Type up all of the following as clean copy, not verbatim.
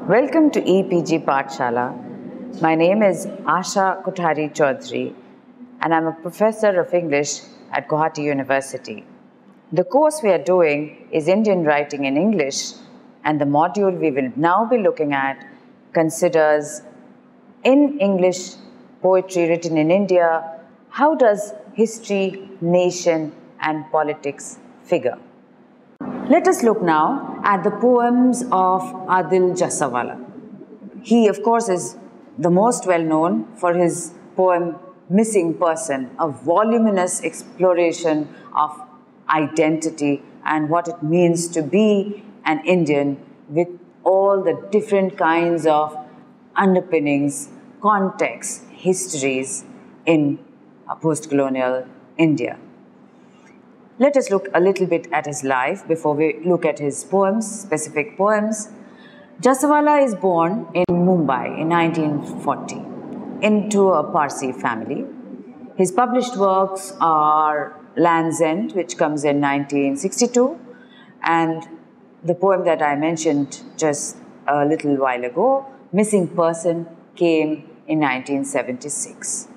Welcome to EPG Pathshala. My name is Asha Kothari Chaudhary and I'm a professor of English at Guwahati University. The course we are doing is Indian Writing in English, and the module we will now be looking at considers in English poetry written in India, how does history, nation and politics figure? Let us look now at the poems of Adil Jussawala. He, of course, is the most well known for his poem Missing Person, a voluminous exploration of identity and what it means to be an Indian with all the different kinds of underpinnings, contexts, histories in post-colonial India. Let us look a little bit at his life before we look at his poems, specific poems. Jussawala is born in Mumbai in 1940 into a Parsi family. His published works are Land's End, which comes in 1962, and the poem that I mentioned just a little while ago, Missing Person, came in 1976.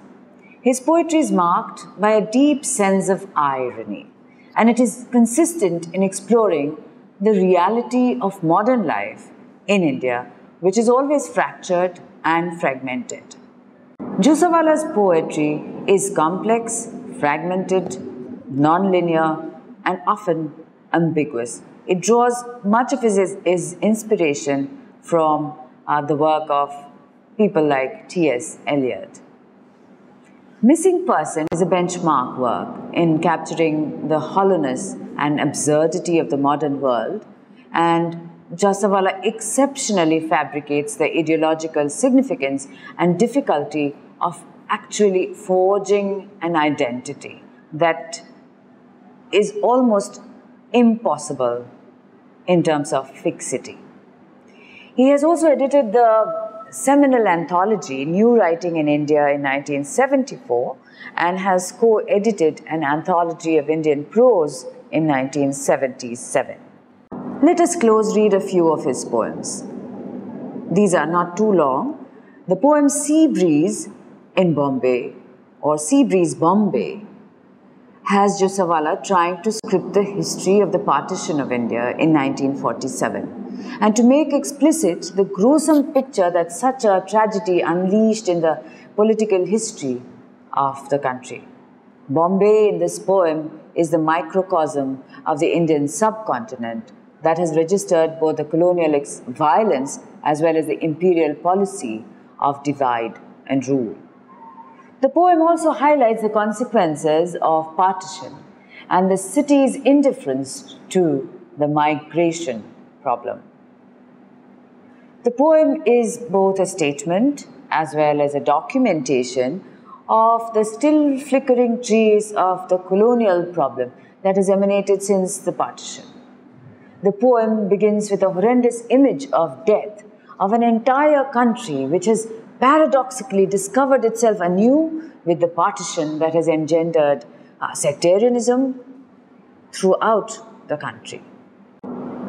His poetry is marked by a deep sense of irony, and it is consistent in exploring the reality of modern life in India, which is always fractured and fragmented. Jussawala's poetry is complex, fragmented, non-linear, and often ambiguous. It draws much of his inspiration from the work of people like T.S. Eliot. Missing Person is a benchmark work in capturing the hollowness and absurdity of the modern world, and Jussawala exceptionally fabricates the ideological significance and difficulty of actually forging an identity that is almost impossible in terms of fixity. He has also edited the seminal anthology New Writing in India in 1974 and has co-edited an anthology of Indian prose in 1977. Let us close read a few of his poems. These are not too long. The poem Sea Breeze in Bombay or Sea Breeze Bombay has Jussawala trying to script the history of the partition of India in 1947 and to make explicit the gruesome picture that such a tragedy unleashed in the political history of the country. Bombay in this poem is the microcosm of the Indian subcontinent that has registered both the colonial violence as well as the imperial policy of divide and rule. The poem also highlights the consequences of partition and the city's indifference to the migration problem. The poem is both a statement as well as a documentation of the still flickering trace of the colonial problem that has emanated since the partition. The poem begins with a horrendous image of death of an entire country which has paradoxically discovered itself anew with the partition that has engendered sectarianism throughout the country.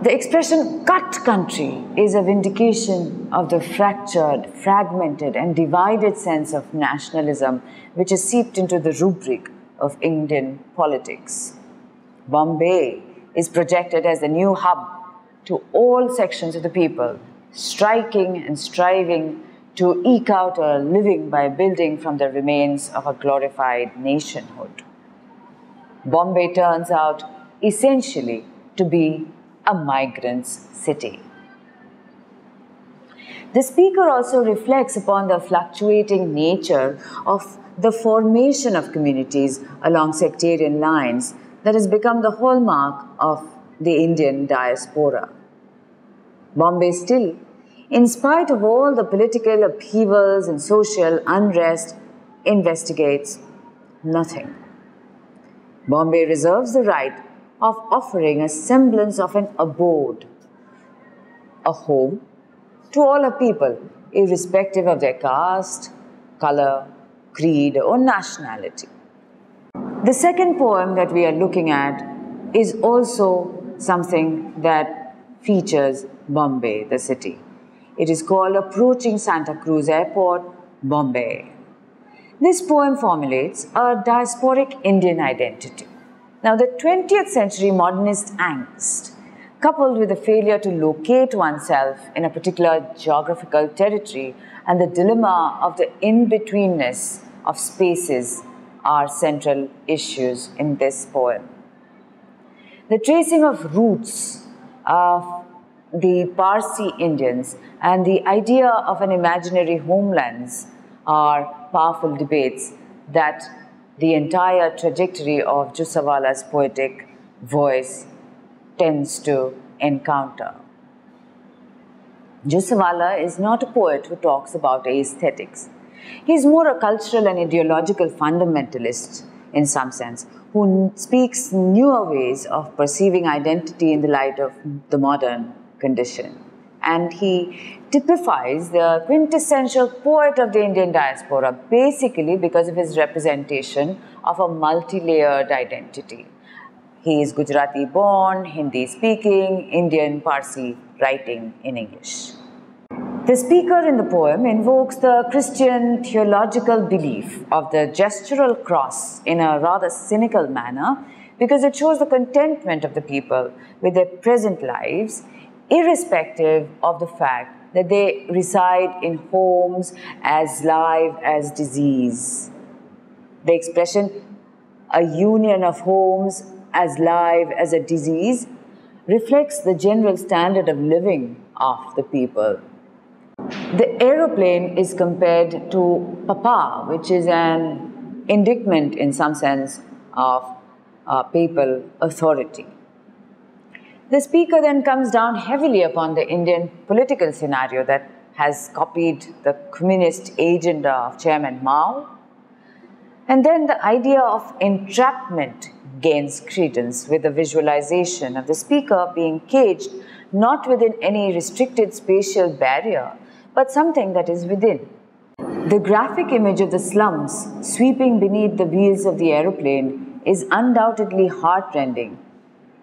The expression cut country is a vindication of the fractured, fragmented and divided sense of nationalism which is seeped into the rubric of Indian politics. Bombay is projected as the new hub to all sections of the people, striking and striving to eke out a living by building from the remains of a glorified nationhood. Bombay turns out essentially to be a migrant's city. The speaker also reflects upon the fluctuating nature of the formation of communities along sectarian lines that has become the hallmark of the Indian diaspora. Bombay still, in spite of all the political upheavals and social unrest, investigates nothing. Bombay reserves the right of offering a semblance of an abode, a home, to all her people, irrespective of their caste, color, creed, or nationality. The second poem that we are looking at is also something that features Bombay, the city. It is called Approaching Santa Cruz Airport, Bombay. This poem formulates a diasporic Indian identity. Now, the 20th century modernist angst, coupled with the failure to locate oneself in a particular geographical territory and the dilemma of the in-betweenness of spaces, are central issues in this poem. The tracing of roots of the Parsi Indians and the idea of an imaginary homelands are powerful debates that the entire trajectory of Jussawala's poetic voice tends to encounter. Jussawala is not a poet who talks about aesthetics. He is more a cultural and ideological fundamentalist in some sense, who speaks newer ways of perceiving identity in the light of the modern condition. And he typifies the quintessential poet of the Indian diaspora, basically because of his representation of a multi-layered identity. He is Gujarati born, Hindi speaking, Indian Parsi writing in English. The speaker in the poem invokes the Christian theological belief of the gestural cross in a rather cynical manner because it shows the contentment of the people with their present lives, irrespective of the fact that they reside in homes as live as disease. The expression, a union of homes as live as a disease, reflects the general standard of living of the people. The aeroplane is compared to papa, which is an indictment in some sense of papal authority. The speaker then comes down heavily upon the Indian political scenario that has copied the communist agenda of Chairman Mao. And then the idea of entrapment gains credence with the visualization of the speaker being caged not within any restricted spatial barrier, but something that is within. The graphic image of the slums sweeping beneath the wheels of the aeroplane is undoubtedly heartrending,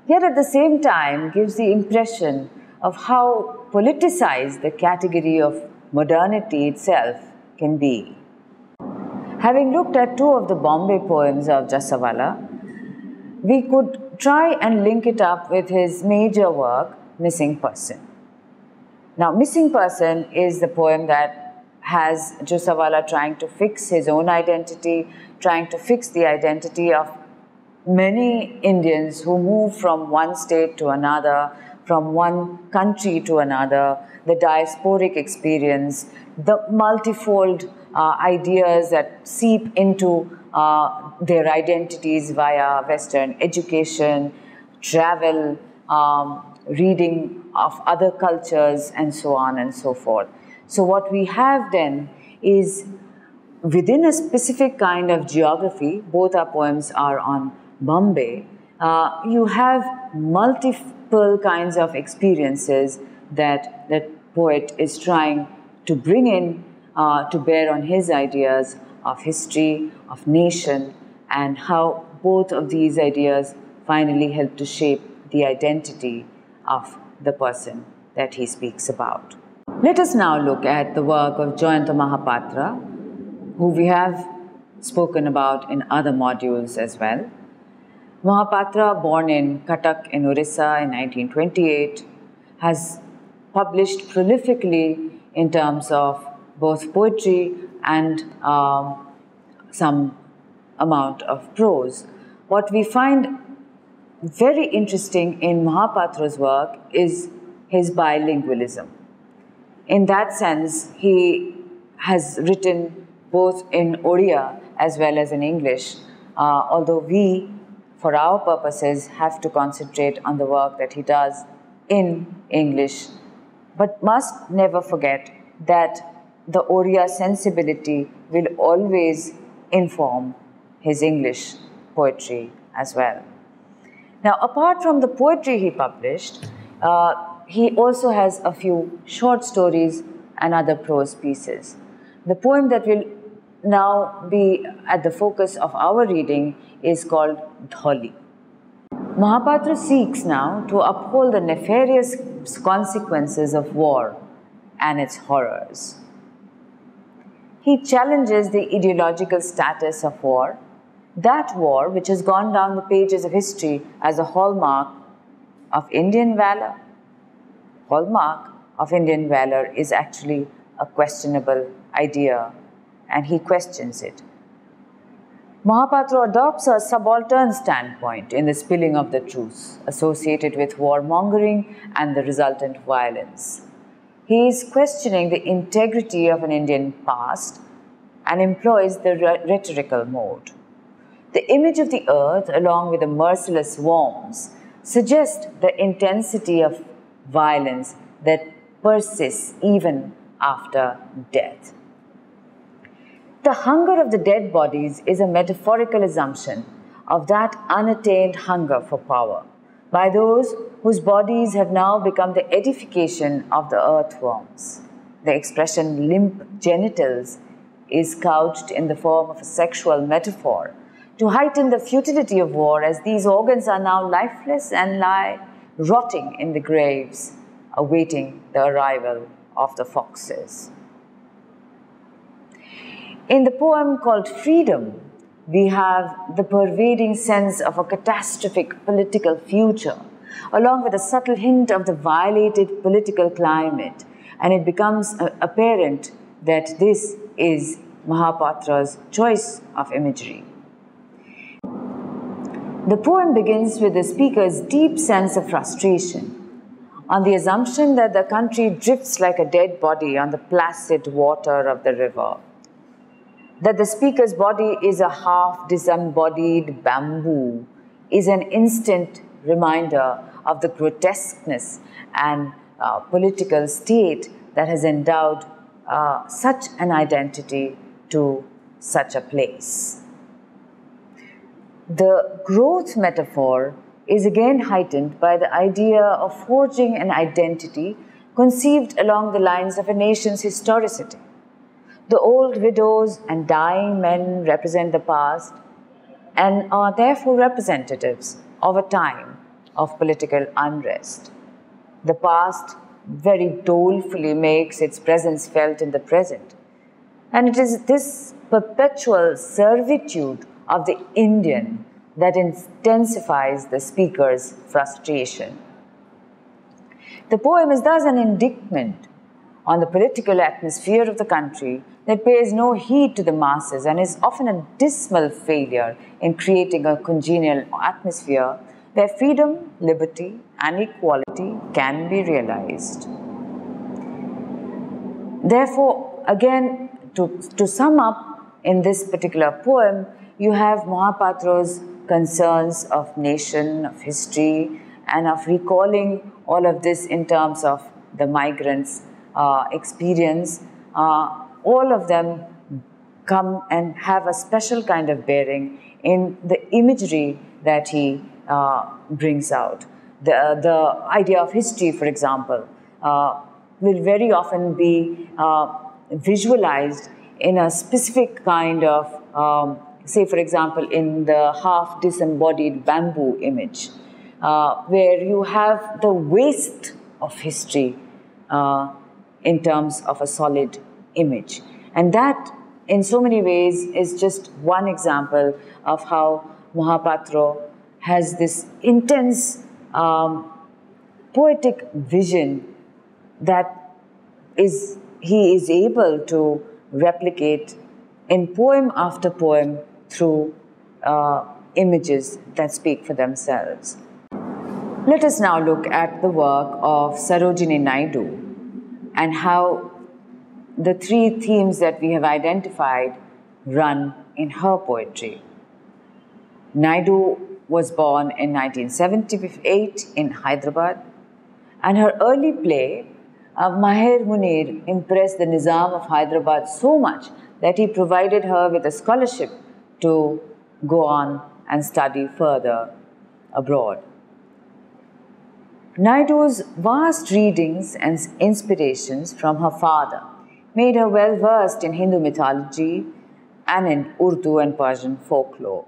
yet at the same time gives the impression of how politicized the category of modernity itself can be. Having looked at two of the Bombay poems of Jussawala, we could try and link it up with his major work, Missing Person. Now, Missing Person is the poem that has Jussawala trying to fix his own identity, trying to fix the identity of many Indians who move from one state to another, from one country to another, the diasporic experience, the multifold ideas that seep into their identities via Western education, travel, reading of other cultures, and so on and so forth. So what we have then is, within a specific kind of geography, both our poems are on Bombay, you have multiple kinds of experiences that that poet is trying to bring in to bear on his ideas of history, of nation, and how both of these ideas finally help to shape the identity of the person that he speaks about. Let us now look at the work of Jayanta Mahapatra, who we have spoken about in other modules as well. Mahapatra, born in Cuttack in Orissa in 1928, has published prolifically in terms of both poetry and some amount of prose. What we find very interesting in Mahapatra's work is his bilingualism. In that sense, he has written both in Odia as well as in English, although we, for our purposes, have to concentrate on the work that he does in English, but must never forget that the Odia sensibility will always inform his English poetry as well. Now, apart from the poetry he published, he also has a few short stories and other prose pieces. The poem that will now be at the focus of our reading is called Dholi. Mahapatra seeks now to uphold the nefarious consequences of war and its horrors. He challenges the ideological status of war, that war which has gone down the pages of history as a hallmark of Indian valor. Hallmark of Indian valor is actually a questionable idea, and he questions it. Mahapatra adopts a subaltern standpoint in the spilling of the truth associated with warmongering and the resultant violence. He is questioning the integrity of an Indian past and employs the rhetorical mode. The image of the earth, along with the merciless worms, suggests the intensity of violence that persists even after death. The hunger of the dead bodies is a metaphorical assumption of that unattained hunger for power by those whose bodies have now become the edification of the earthworms. The expression limp genitals is couched in the form of a sexual metaphor to heighten the futility of war, as these organs are now lifeless and lie rotting in the graves, awaiting the arrival of the foxes. In the poem called Freedom, we have the pervading sense of a catastrophic political future, along with a subtle hint of the violated political climate, and it becomes apparent that this is Mahapatra's choice of imagery. The poem begins with the speaker's deep sense of frustration, on the assumption that the country drifts like a dead body on the placid water of the river, that the speaker's body is a half-disembodied bamboo is an instant reminder of the grotesqueness and political state that has endowed such an identity to such a place. The growth metaphor is again heightened by the idea of forging an identity conceived along the lines of a nation's historicity. The old widows and dying men represent the past and are therefore representatives of a time of political unrest. The past very dolefully makes its presence felt in the present. And it is this perpetual servitude of the Indian that intensifies the speaker's frustration. The poem is thus an indictment on the political atmosphere of the country that pays no heed to the masses and is often a dismal failure in creating a congenial atmosphere where freedom, liberty, and equality can be realized. Therefore, again, to sum up in this particular poem, you have Mahapatra's concerns of nation, of history, and of recalling all of this in terms of the migrants' experience. All of them come and have a special kind of bearing in the imagery that he brings out. The idea of history, for example, will very often be visualized in a specific kind of, say for example, in the half-disembodied bamboo image, where you have the waste of history in terms of a solid image. And that, in so many ways, is just one example of how Mahapatra has this intense poetic vision that he is able to replicate in poem after poem through images that speak for themselves. Let us now look at the work of Sarojini Naidu and how the three themes that we have identified run in her poetry. Naidu was born in 1978 in Hyderabad, and her early play, Maher Munir, impressed the Nizam of Hyderabad so much that he provided her with a scholarship to go on and study further abroad. Naidu's vast readings and inspirations from her father made her well versed in Hindu mythology and in Urdu and Persian folklore.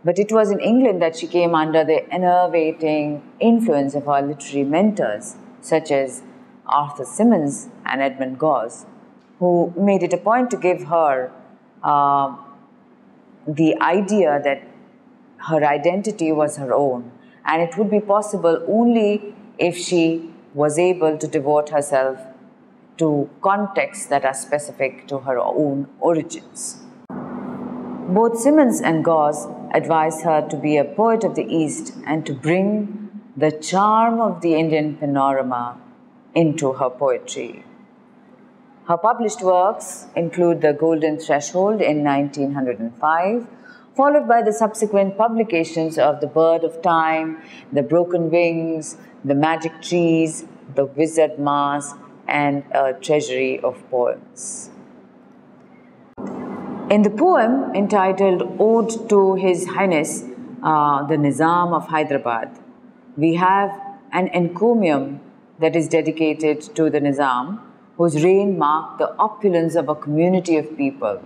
But it was in England that she came under the enervating influence of her literary mentors, such as Arthur Symons and Edmund Gosse, who made it a point to give her the idea that her identity was her own, and it would be possible only if she was able to devote herself to contexts that are specific to her own origins. Both Symons and Gosse advised her to be a poet of the East and to bring the charm of the Indian panorama into her poetry. Her published works include The Golden Threshold in 1905, followed by the subsequent publications of The Bird of Time, The Broken Wings, The Magic Trees, The Wizard Mask, and A Treasury of Poems. In the poem entitled Ode to His Highness, the Nizam of Hyderabad, we have an encomium that is dedicated to the Nizam, whose reign marked the opulence of a community of people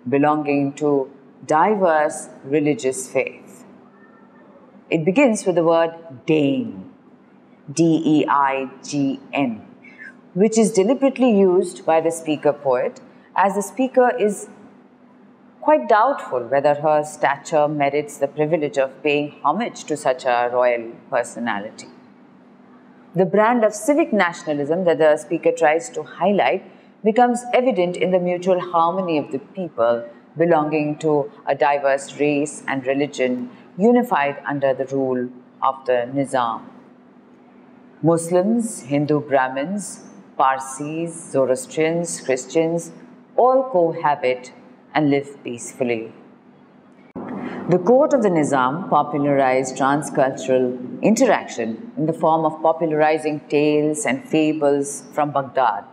belonging to diverse religious faith. It begins with the word Deign, D-E-I-G-N, which is deliberately used by the speaker poet, as the speaker is quite doubtful whether her stature merits the privilege of paying homage to such a royal personality. The brand of civic nationalism that the speaker tries to highlight becomes evident in the mutual harmony of the people belonging to a diverse race and religion unified under the rule of the Nizam. Muslims, Hindu Brahmins, Parsis, Zoroastrians, Christians all cohabit and live peacefully. The court of the Nizam popularized transcultural interaction in the form of popularizing tales and fables from Baghdad.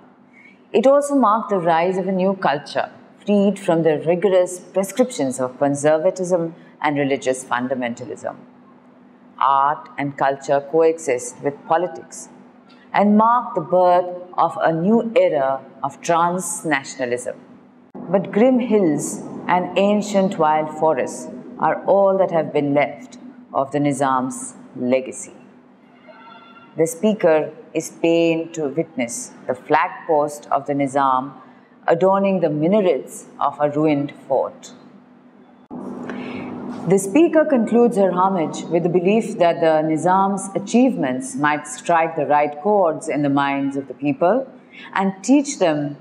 It also marked the rise of a new culture, freed from the rigorous prescriptions of conservatism and religious fundamentalism. Art and culture coexist with politics and mark the birth of a new era of transnationalism. But grim hills and ancient wild forests are all that have been left of the Nizam's legacy. The speaker is pained to witness the flagpost of the Nizam adorning the minarets of a ruined fort. The speaker concludes her homage with the belief that the Nizam's achievements might strike the right chords in the minds of the people and teach them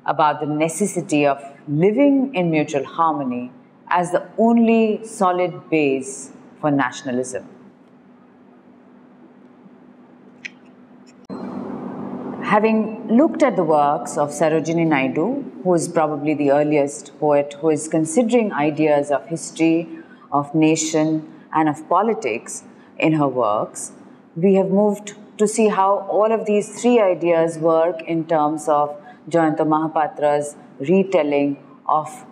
about the necessity of living in mutual harmony as the only solid base for nationalism. Having looked at the works of Sarojini Naidu, who is probably the earliest poet who is considering ideas of history, of nation, and of politics in her works, we have moved to see how all of these three ideas work in terms of Jayanta Mahapatra's retelling of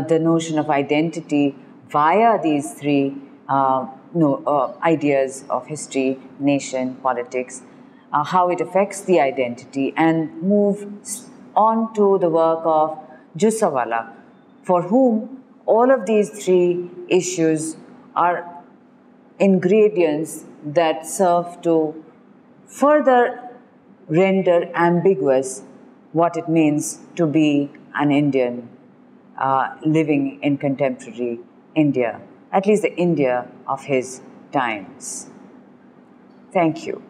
the notion of identity via these three ideas of history, nation, politics, how it affects the identity, and move on to the work of Jussawala, for whom all of these three issues are ingredients that serve to further render ambiguous what it means to be an Indian living in contemporary India, at least the India of his times. Thank you.